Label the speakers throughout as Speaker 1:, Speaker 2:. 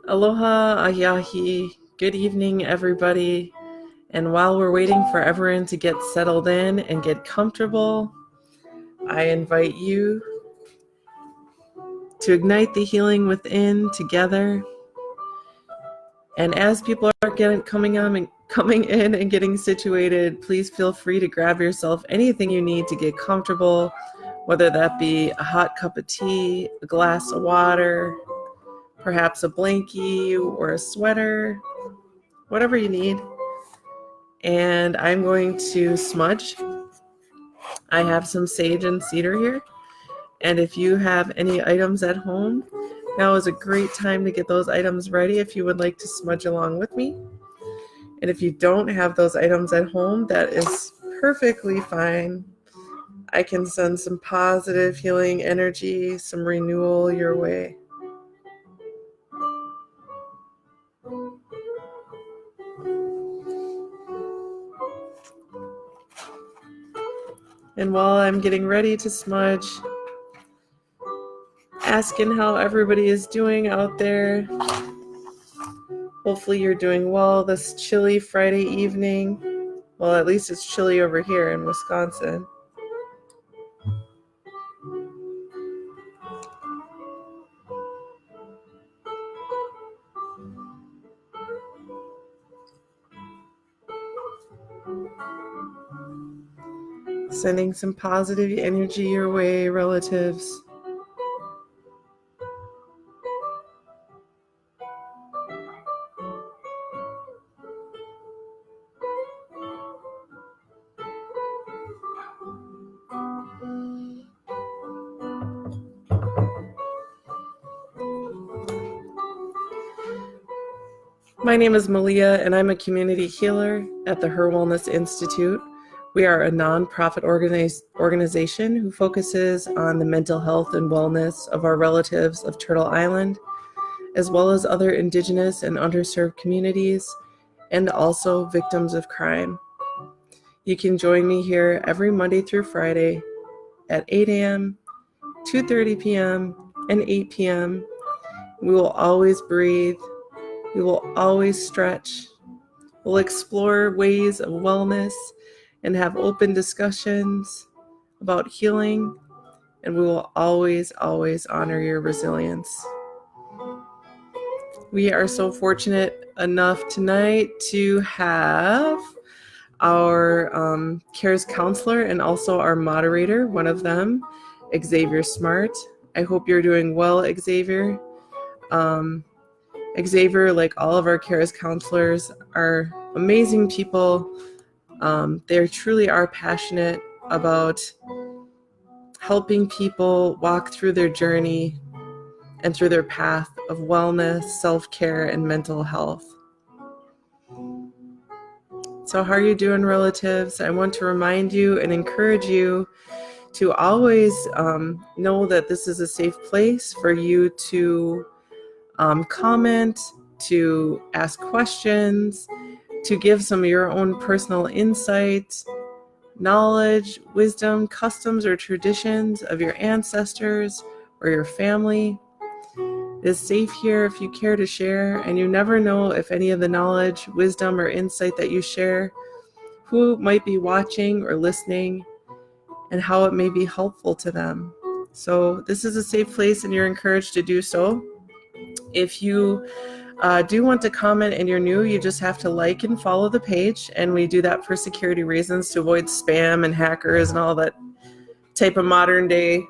Speaker 1: Aloha, ayahi. Good evening, everybody. And while we're waiting for everyone to get settled in and get comfortable, I invite you to ignite the healing within together. And as people are coming in and getting situated, please feel free to grab yourself anything you need to get comfortable, whether that be a hot cup of tea, a glass of water, perhaps a blankie or a sweater, whatever you need. And I'm going to smudge. I have some sage and cedar here. And if you have any items at home, now is a great time to get those items ready if you would like to smudge along with me. And if you don't have those items at home, that is perfectly fine. I can send some positive healing energy, some renewal your way. And while I'm getting ready to smudge, asking how everybody is doing out there. Hopefully you're doing well this chilly Friday evening. Well, at least it's chilly over here in Wisconsin. Sending some positive energy your way, relatives. My name is Malia, and I'm a community healer at the HIR Wellness Institute. We are a nonprofit organization who focuses on the mental health and wellness of our relatives of Turtle Island, as well as other Indigenous and underserved communities, and also victims of crime. You can join me here every Monday through Friday at 8 a.m., 2:30 p.m., and 8 p.m. We will always breathe. We will always stretch. We'll explore ways of wellness and have open discussions about healing, and we will always, always honor your resilience. We are so fortunate enough tonight to have our CARES counselor and also our moderator, one of them, Xavier Smart. I hope you're doing well, Xavier. Xavier, like all of our CARES counselors, are amazing people. They truly are passionate about helping people walk through their journey and through their path of wellness, self-care, and mental health. So how are you doing, relatives? I want to remind you and encourage you to always know that this is a safe place for you to comment, to ask questions, to give some of your own personal insight, knowledge, wisdom, customs, or traditions of your ancestors or your family. It is safe here if you care to share, and you never know if any of the knowledge, wisdom, or insight that you share, who might be watching or listening, and how it may be helpful to them. So this is a safe place, and you're encouraged to do so. If you do want to comment and you're new, you just have to like and follow the page, and we do that for security reasons to avoid spam and hackers and all that type of modern day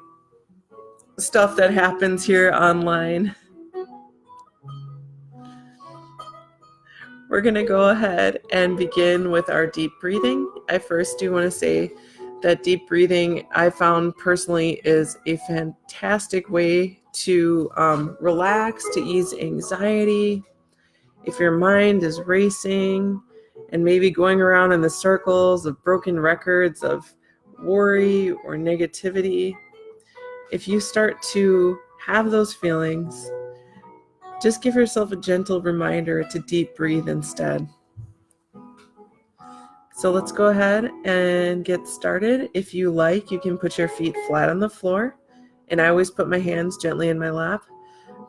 Speaker 1: stuff that happens here online. We're going to go ahead and begin with our deep breathing. I first do want to say that deep breathing, I found personally, is a fantastic way to relax, to ease anxiety. If your mind is racing and maybe going around in the circles of broken records of worry or negativity, if you start to have those feelings, just give yourself a gentle reminder to deep breathe instead. So let's go ahead and get started. If you like, you can put your feet flat on the floor, and I always put my hands gently in my lap,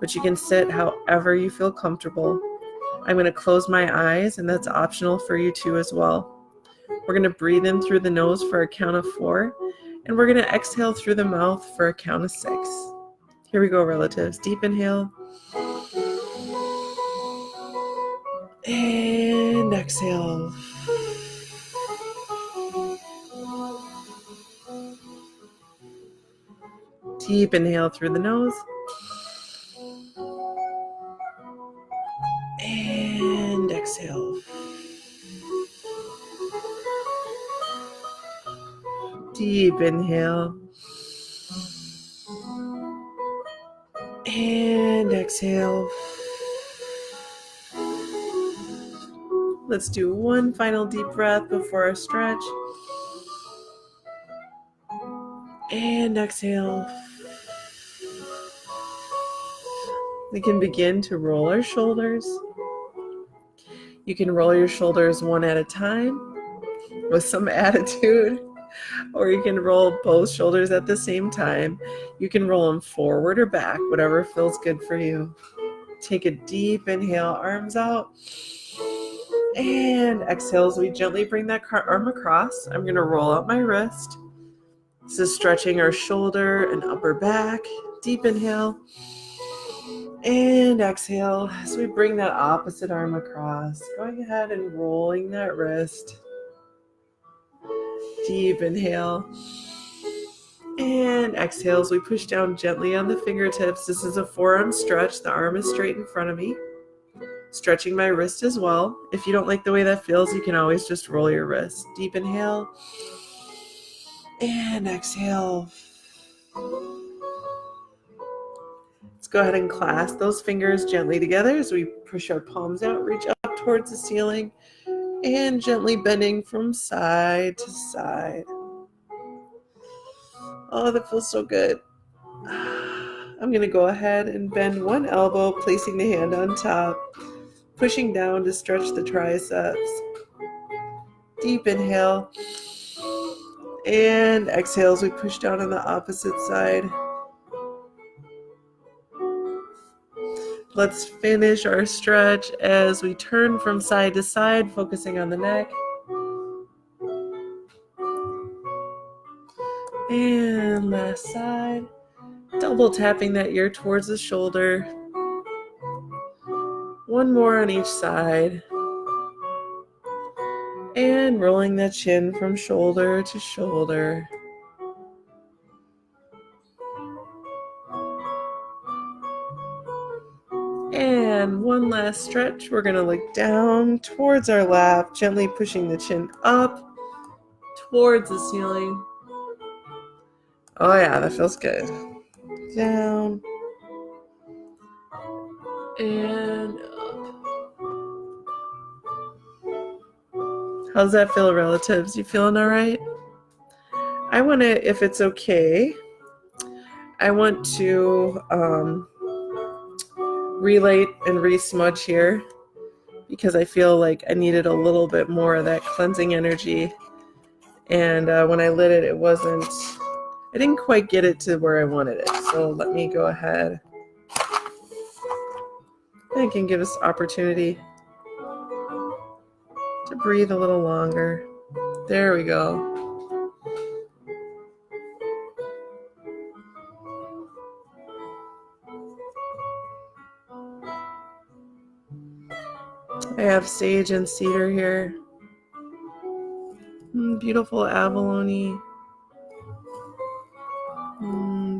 Speaker 1: but you can sit however you feel comfortable. I'm going to close my eyes, and that's optional for you too as well. We're going to breathe in through the nose for a count of 4, and we're going to exhale through the mouth for a count of 6. Here we go, relatives. Deep inhale. And exhale. Deep inhale through the nose. And exhale. Deep inhale. And exhale. Let's do one final deep breath before our stretch. And exhale. We can begin to roll our shoulders. You can roll your shoulders one at a time with some attitude, or you can roll both shoulders at the same time. You can roll them forward or back, whatever feels good for you. Take a deep inhale, arms out. And exhale as we gently bring that arm across. I'm going to roll out my wrist. This is stretching our shoulder and upper back. Deep inhale. And exhale as we bring that opposite arm across. Going ahead and rolling that wrist. Deep inhale. And exhale as we push down gently on the fingertips. This is a forearm stretch. The arm is straight in front of me. Stretching my wrist as well. If you don't like the way that feels, you can always just roll your wrist. Deep inhale. And exhale. Let's go ahead and clasp those fingers gently together as we push our palms out, reach up towards the ceiling, and gently bending from side to side. Oh, that feels so good. I'm going to go ahead and bend one elbow, placing the hand on top, pushing down to stretch the triceps. Deep inhale. And exhale as we push down on the opposite side. Let's finish our stretch as we turn from side to side, focusing on the neck. And last side. Double tapping that ear towards the shoulder. One more on each side. And rolling the chin from shoulder to shoulder. And one last stretch. We're going to look down towards our lap, gently pushing the chin up towards the ceiling. Oh yeah, that feels good. Down and up. How's that feel, relatives? You feeling all right? I want to, if it's okay, I want to relight and re-smudge here because I feel like I needed a little bit more of that cleansing energy. And when I lit it, I didn't quite get it to where I wanted it. So let me go ahead. I can give us opportunity to breathe a little longer. There we go. I have sage and cedar here. Beautiful abalone.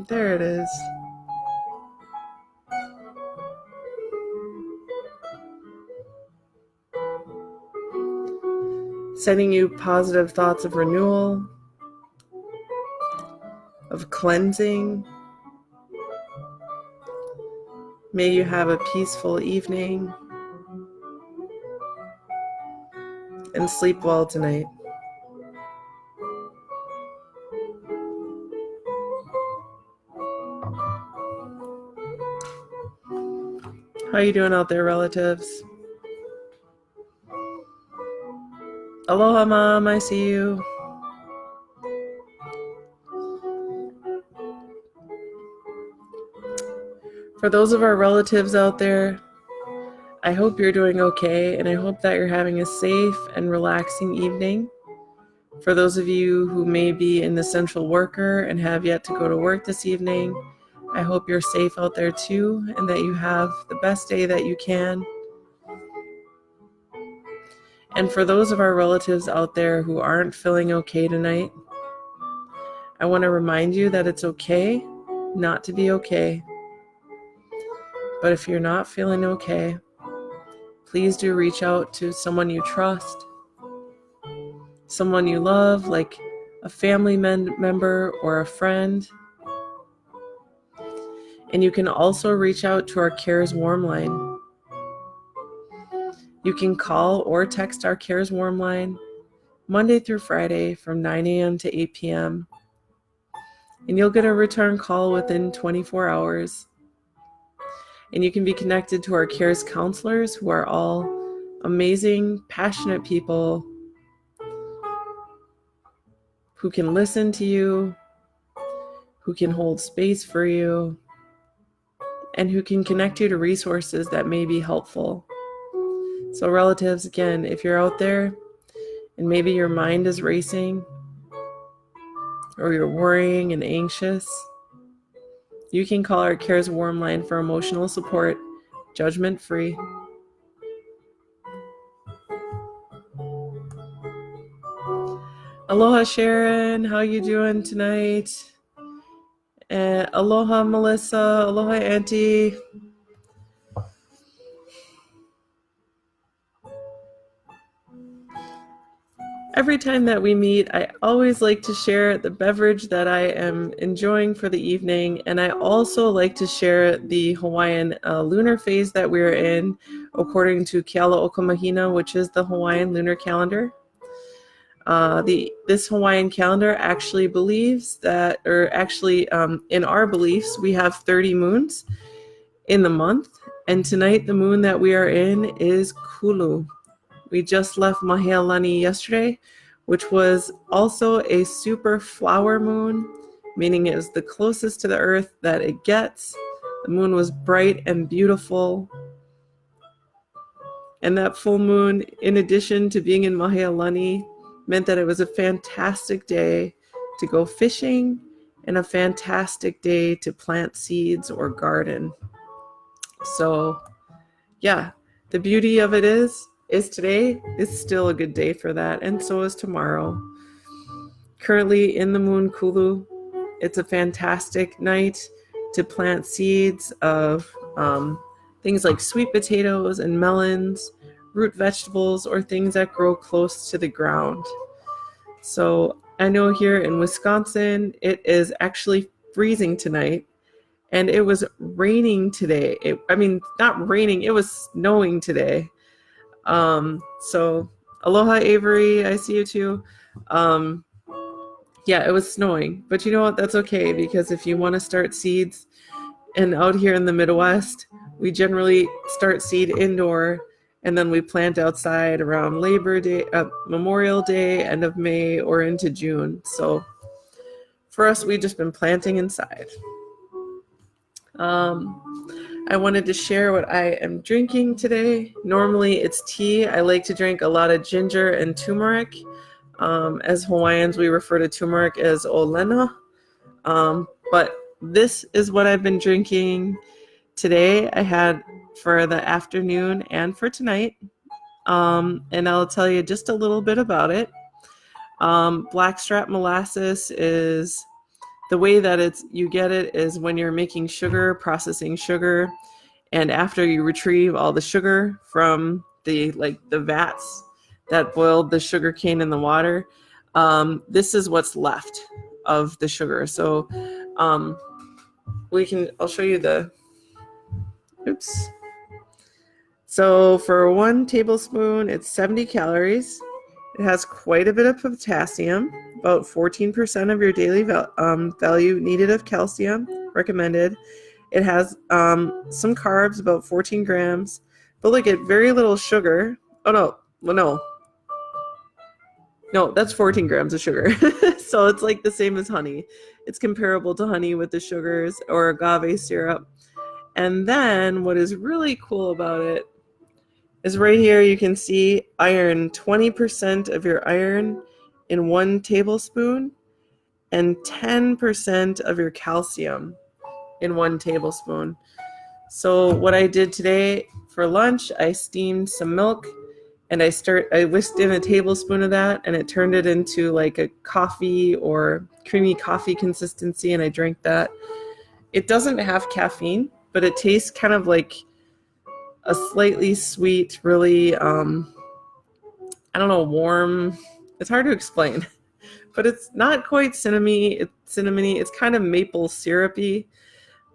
Speaker 1: There it is. sending you positive thoughts of renewal, of cleansing. May you have a peaceful evening and sleep well tonight. How are you doing out there, relatives? Aloha, Mom, I see you. For those of our relatives out there, I hope you're doing okay, and I hope that you're having a safe and relaxing evening. For those of you who may be an essential worker and have yet to go to work this evening, I hope you're safe out there too, and that you have the best day that you can. And for those of our relatives out there who aren't feeling okay tonight, I want to remind you that it's okay not to be okay. But if you're not feeling okay, please do reach out to someone you trust, someone you love, like a family member or a friend. And you can also reach out to our CARES Warm Line. You can call or text our CARES Warm Line Monday through Friday from 9 a.m. to 8 p.m. And you'll get a return call within 24 hours. And you can be connected to our CARES counselors, who are all amazing, passionate people who can listen to you, who can hold space for you, and who can connect you to resources that may be helpful. So relatives, again, if you're out there and maybe your mind is racing or you're worrying and anxious, you can call our CARES Warm Line for emotional support, judgment-free. Aloha, Sharon. How you doing tonight? Aloha, Melissa. Aloha, Auntie. Every time that we meet, I always like to share the beverage that I am enjoying for the evening, and I also like to share the Hawaiian lunar phase that we're in, according to Keala Okamahina, which is the Hawaiian lunar calendar. This Hawaiian calendar actually believes that, in our beliefs, we have 30 moons in the month, and tonight the moon that we are in is Kulu. We just left Mahia yesterday, which was also a super flower moon, meaning it was the closest to the earth that it gets. The moon was bright and beautiful. And that full moon, in addition to being in Mahia, meant that it was a fantastic day to go fishing and a fantastic day to plant seeds or garden. So, yeah, the beauty of it is today is still a good day for that, and so is tomorrow. Currently in the moon Kulu, it's a fantastic night to plant seeds of things like sweet potatoes and melons, root vegetables, or things that grow close to the ground. So I know here in Wisconsin, it is actually freezing tonight, and it was raining today. Not raining, it was snowing today. So aloha, Avery, I see you too. Yeah, it was snowing, but you know what? That's okay, because if you want to start seeds, and out here in the Midwest, we generally start seed indoor, and then we plant outside around Labor Day, Memorial Day, end of May, or into June. So for us, we've just been planting inside. I wanted to share what I am drinking today. Normally it's tea. I like to drink a lot of ginger and turmeric. As Hawaiians, we refer to turmeric as olena. But this is what I've been drinking today. I had for the afternoon and for tonight. And I'll tell you just a little bit about it. Blackstrap molasses is the way that you get it is when you're making sugar, processing sugar, and after you retrieve all the sugar from the vats that boiled the sugar cane in the water. This is what's left of the sugar. So I'll show you oops. So for 1 tablespoon, it's 70 calories. It has quite a bit of potassium, about 14% of your daily value needed of calcium, recommended. It has some carbs, about 14 grams, but look at very little sugar. Oh, no, well, no, that's 14 grams of sugar. So it's like the same as honey. It's comparable to honey with the sugars or agave syrup. And then what is really cool about it is right here you can see iron, 20% of your iron in 1 tablespoon and 10% of your calcium in 1 tablespoon. So what I did today for lunch, I steamed some milk and I whisked in a tablespoon of that and it turned it into like a coffee or creamy coffee consistency, and I drank that. It doesn't have caffeine, but it tastes kind of like a slightly sweet, really, I don't know, warm. It's hard to explain, but it's not quite cinnamony. It's kind of maple syrupy.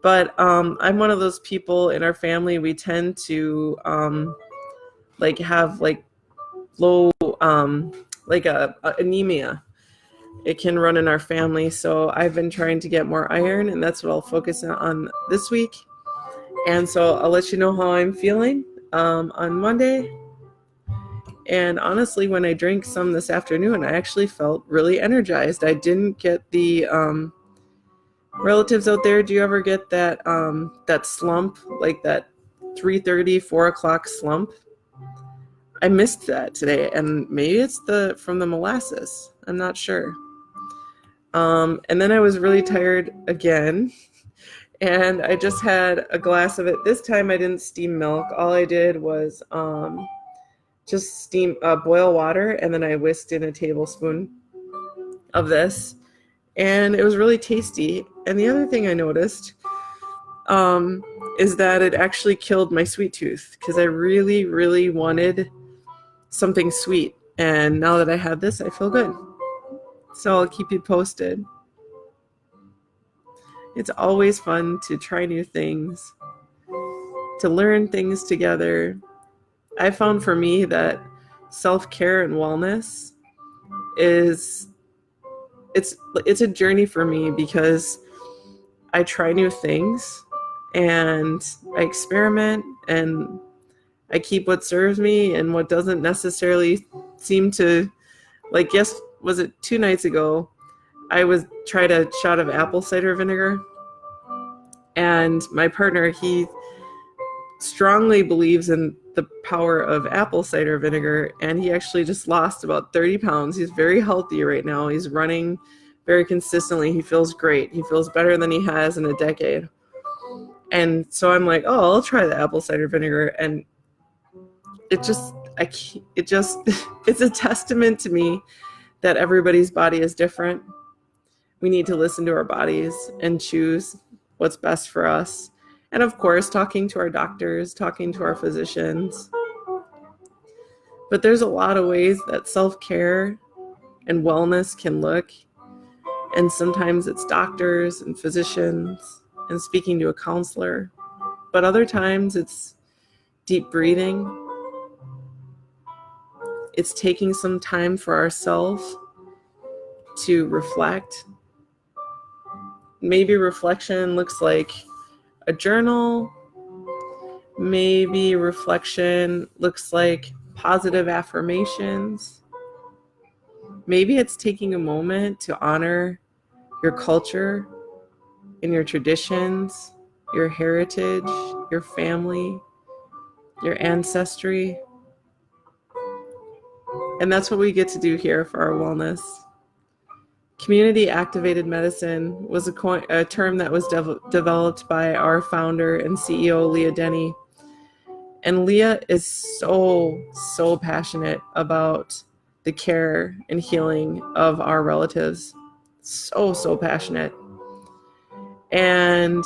Speaker 1: But I'm one of those people in our family. We tend to have like low anemia. It can run in our family. So I've been trying to get more iron, and that's what I'll focus on this week. And so I'll let you know how I'm feeling on Monday. And honestly, when I drank some this afternoon, I actually felt really energized. I didn't get the relatives out there. Do you ever get that slump, like that 3:30, 4 o'clock slump? I missed that today, and maybe it's from the molasses. I'm not sure. And then I was really tired again, and I just had a glass of it. This time I didn't steam milk. All I did was just boil water, and then I whisked in a tablespoon of this, and it was really tasty. And the other thing I noticed is that it actually killed my sweet tooth, because I really, really wanted something sweet. And now that I had this, I feel good. So I'll keep you posted. It's always fun to try new things, to learn things together. I found for me that self-care and wellness it's a journey for me, because I try new things and I experiment and I keep what serves me and what doesn't necessarily seem to, like, was it 2 nights ago, I tried a shot of apple cider vinegar, and my partner, he strongly believes in the power of apple cider vinegar, and he actually just lost about 30 pounds. He's very healthy right now. He's running very consistently. He feels great. He feels better than he has in a decade. And so I'm like, oh, I'll try the apple cider vinegar. And it's a testament to me that everybody's body is different. We need to listen to our bodies and choose what's best for us. And of course, talking to our doctors, talking to our physicians. But there's a lot of ways that self-care and wellness can look. And sometimes it's doctors and physicians and speaking to a counselor. But other times it's deep breathing. It's taking some time for ourselves to reflect. Maybe reflection looks like a journal. Maybe reflection looks like positive affirmations. Maybe it's taking a moment to honor your culture and your traditions, your heritage, your family, your ancestry. And that's what we get to do here for our wellness. Community activated medicine was a term that was developed by our founder and CEO, Leah Denny. And Leah is so passionate about the care and healing of our relatives. So passionate. And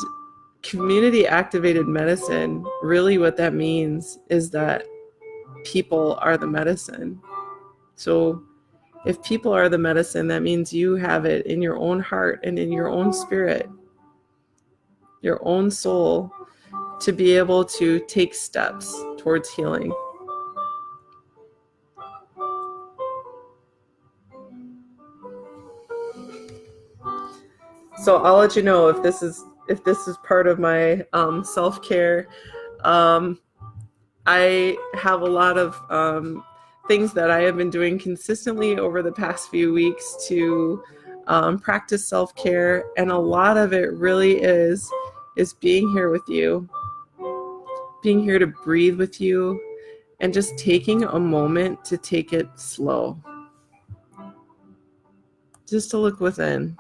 Speaker 1: community activated medicine, really what that means is that people are the medicine. So if people are the medicine, that means you have it in your own heart and in your own spirit, your own soul, to be able to take steps towards healing. So I'll let you know if this is part of my self-care. I have a lot of things that I have been doing consistently over the past few weeks to practice self-care, and a lot of it really is being here with you, being here to breathe with you, and just taking a moment to take it slow, just to look within.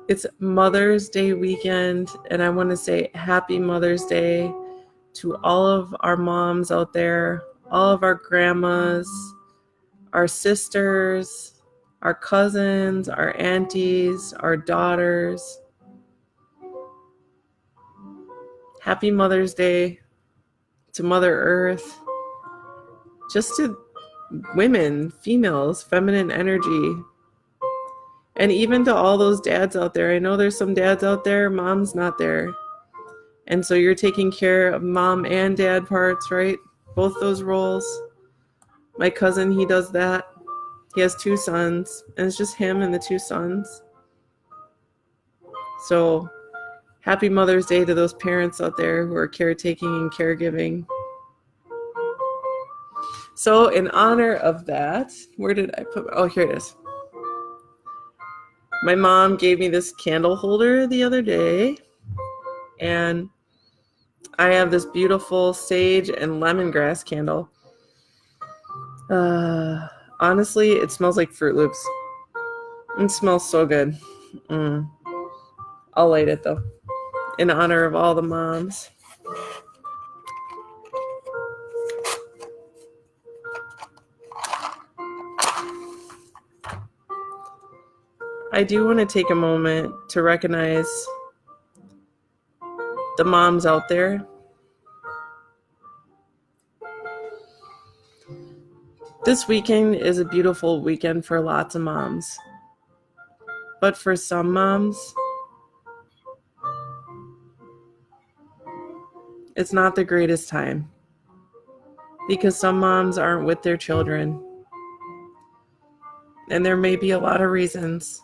Speaker 1: It's Mother's Day weekend, and I want to say happy Mother's Day to all of our moms out there, all of our grandmas, our sisters, our cousins, our aunties, our daughters. Happy Mother's Day to Mother Earth, just to women, females, feminine energy. And even to all those dads out there. I know there's some dads out there, mom's not there. And so you're taking care of mom and dad parts, right? Both those roles. My cousin, he does that. He has 2 sons, and it's just him and the 2 sons. So happy Mother's Day to those parents out there who are caretaking and caregiving. So in honor of that, where did I put? Oh, here it is. My mom gave me this candle holder the other day, and I have this beautiful sage and lemongrass candle. Honestly, it smells like Fruit Loops. It smells so good. I'll light it though, in honor of all the moms. I do want to take a moment to recognize the moms out there. This weekend is a beautiful weekend for lots of moms. But for some moms, it's not the greatest time, because some moms aren't with their children. And there may be a lot of reasons.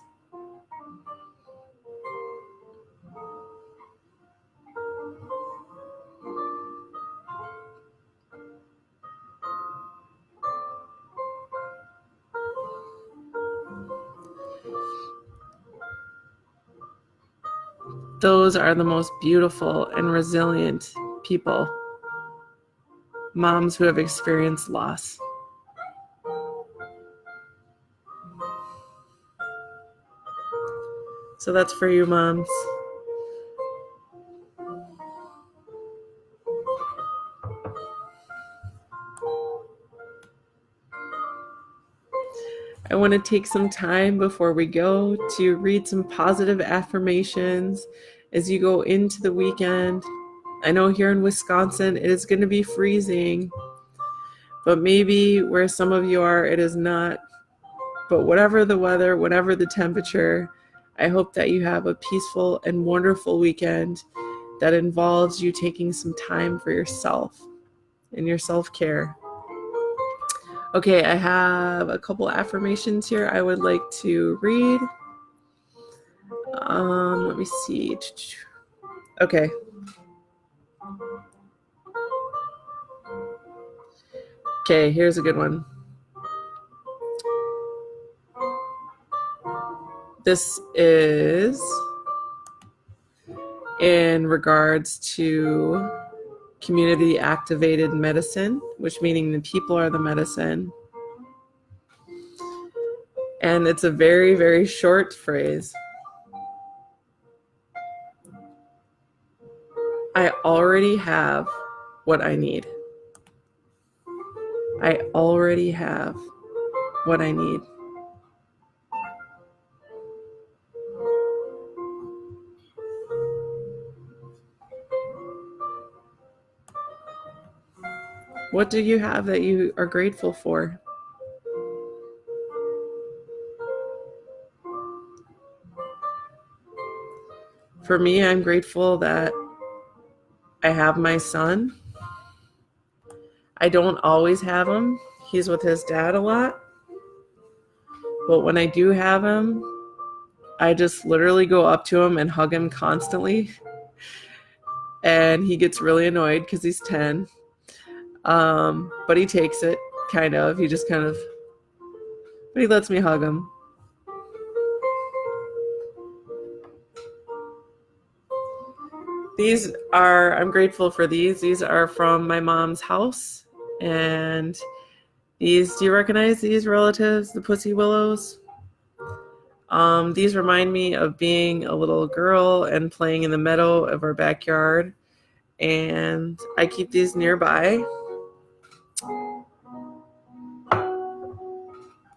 Speaker 1: Those are the most beautiful and resilient people, moms who have experienced loss. So that's for you, moms. I want to take some time before we go to read some positive affirmations as you go into the weekend. I know here in Wisconsin, it is going to be freezing, but maybe where some of you are, it is not. But whatever the weather, whatever the temperature, I hope that you have a peaceful and wonderful weekend that involves you taking some time for yourself and your self-care. Okay, I have a couple affirmations here I would like to read. Let me see. Okay. Okay, here's a good one. This is in regards to community activated medicine, which meaning the people are the medicine. And it's a very, very short phrase. I already have what I need. I already have what I need. What do you have that you are grateful for? For me, I'm grateful that I have my son. I don't always have him. He's with his dad a lot. But when I do have him, I just literally go up to him and hug him constantly. And he gets really annoyed because he's 10. But he takes it, kind of. But he lets me hug him. I'm grateful for these. These are from my mom's house. And do you recognize these relatives, the pussy willows? These remind me of being a little girl and playing in the meadow of our backyard. And I keep these nearby.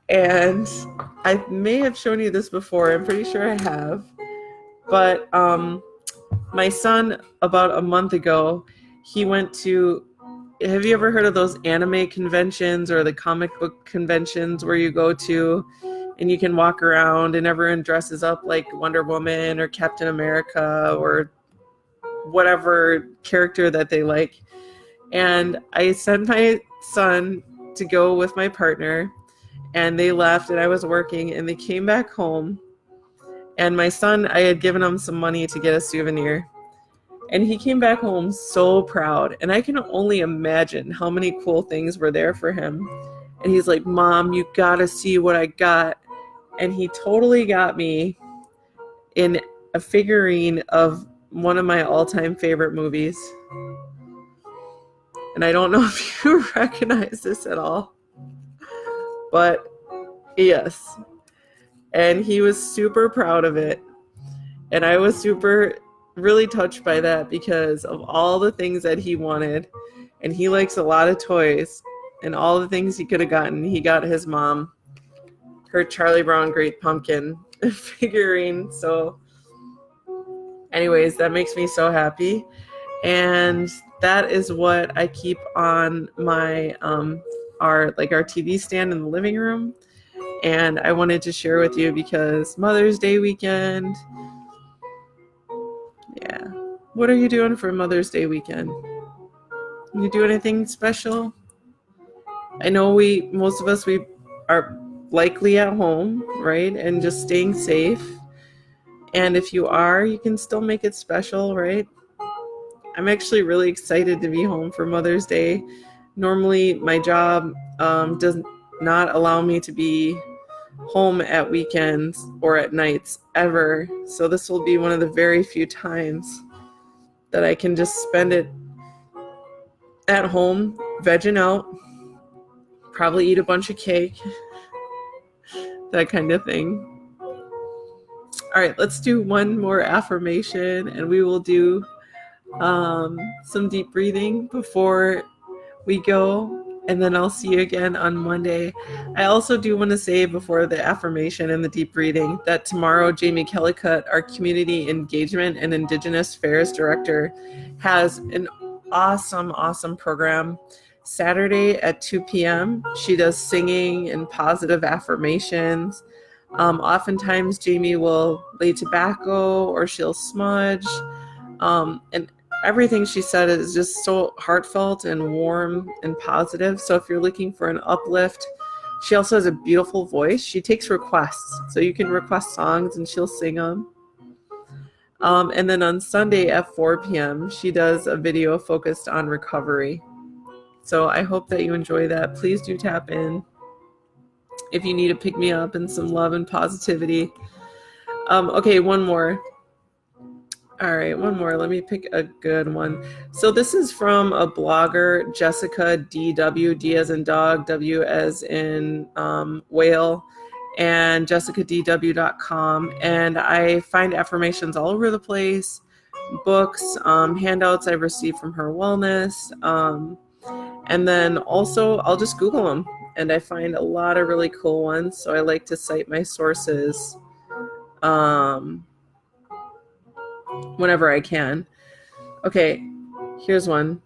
Speaker 1: And I may have shown you this before. I'm pretty sure I have. But my son, about a month ago, he went to, have you ever heard of those anime conventions or the comic book conventions where you go to and you can walk around and everyone dresses up like Wonder Woman or Captain America or whatever character that they like? And I sent my son to go with my partner, and they left, and I was working, and they came back home. And my son, I had given him some money to get a souvenir. And he came back home so proud. And I can only imagine how many cool things were there for him. And he's like, Mom, you gotta see what I got. And he totally got me in a figurine of one of my all-time favorite movies. And I don't know if you recognize this at all. But yes. And he was super proud of it. And I was really touched by that because of all the things that he wanted. And he likes a lot of toys. And all the things he could have gotten, he got his mom her Charlie Brown Great Pumpkin figurine. So anyways, that makes me so happy. And that is what I keep on my our TV stand in the living room. And I wanted to share with you because Mother's Day weekend. Yeah. What are you doing for Mother's Day weekend? You do anything special? I know most of us are likely at home, right? And just staying safe. And if you are, you can still make it special, right? I'm actually really excited to be home for Mother's Day. Normally, my job does not allow me to be home at weekends or at nights ever. So this will be one of the very few times that I can just spend it at home, vegging out, probably eat a bunch of cake, that kind of thing. All right, let's do one more affirmation, and we will do some deep breathing before we go, and then I'll see you again on Monday. I also do want to say before the affirmation and the deep breathing that tomorrow Jamie Kellycutt, our Community Engagement and Indigenous Affairs Director, has an awesome program. Saturday at 2 p.m. She does singing and positive affirmations. Oftentimes Jamie will lay tobacco or she'll smudge. And everything she said is just so heartfelt and warm and positive. So if you're looking for an uplift, she also has a beautiful voice. She takes requests. So you can request songs and she'll sing them. And then on Sunday at 4 p.m., she does a video focused on recovery. So I hope that you enjoy that. Please do tap in if you need to pick me up and some love and positivity. Okay, one more. All right, one more. Let me pick a good one. So this is from a blogger, Jessica DW, D as in dog, W as in whale, and jessicadw.com. And I find affirmations all over the place, books, handouts I've received from HIR Wellness. And then also I'll just Google them and I find a lot of really cool ones. So I like to cite my sources whenever I can. Okay, here's one.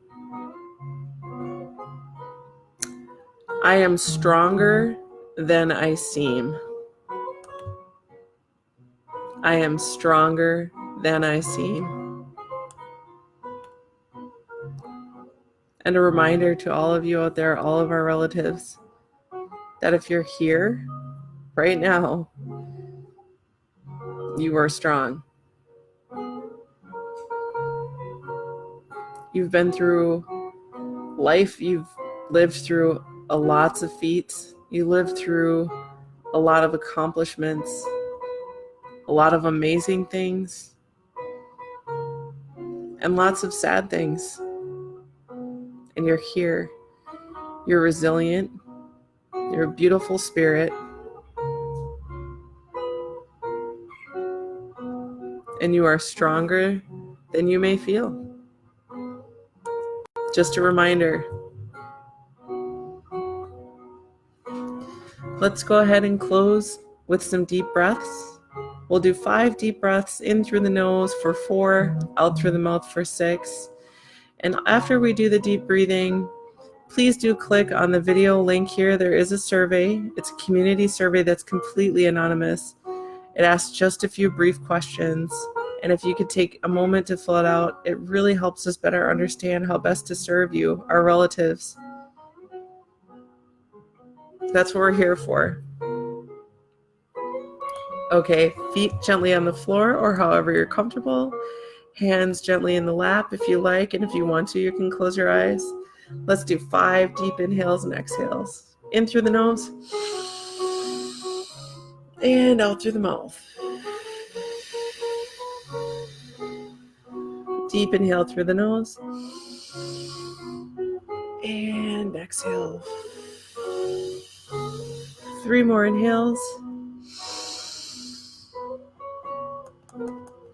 Speaker 1: I am stronger than I seem. I am stronger than I seem. And a reminder to all of you out there, all of our relatives, that if you're here right now, you are strong. You've been through life, you've lived through lots of feats, you lived through a lot of accomplishments, a lot of amazing things, and lots of sad things. And you're here. You're resilient. You're a beautiful spirit. And you are stronger than you may feel. Just a reminder. Let's go ahead and close with some deep breaths. We'll do 5 deep breaths in through the nose for 4, out through the mouth for 6. And after we do the deep breathing, please do click on the video link here. There is a survey. It's a community survey that's completely anonymous. It asks just a few brief questions. And if you could take a moment to fill it out, it really helps us better understand how best to serve you, our relatives. That's what we're here for. Okay, feet gently on the floor or however you're comfortable. Hands gently in the lap if you like, and if you want to, you can close your eyes. Let's do 5 deep inhales and exhales. In through the nose and out through the mouth. Deep inhale through the nose and exhale. 3 more inhales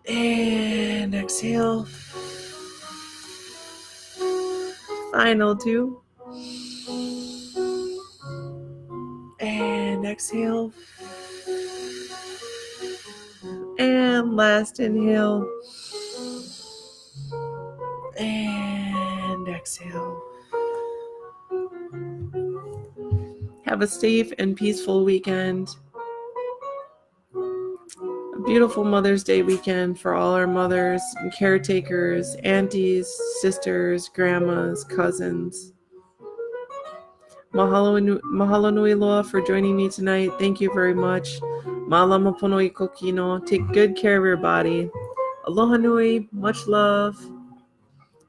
Speaker 1: and exhale. Final 2 and exhale. And last inhale and exhale. Have a safe and peaceful weekend. A beautiful Mother's Day weekend for all our mothers and caretakers, aunties, sisters, grandmas, cousins. Mahalo nui loa for joining me tonight. Thank you very much. Malama pono I kokino. Take good care of your body. Aloha nui. Much love.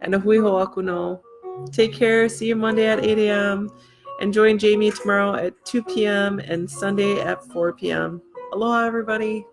Speaker 1: And a hui ho'aku no. Take care. See you Monday at 8 a.m. And join Jamie tomorrow at 2 p.m. and Sunday at 4 p.m. Aloha, everybody.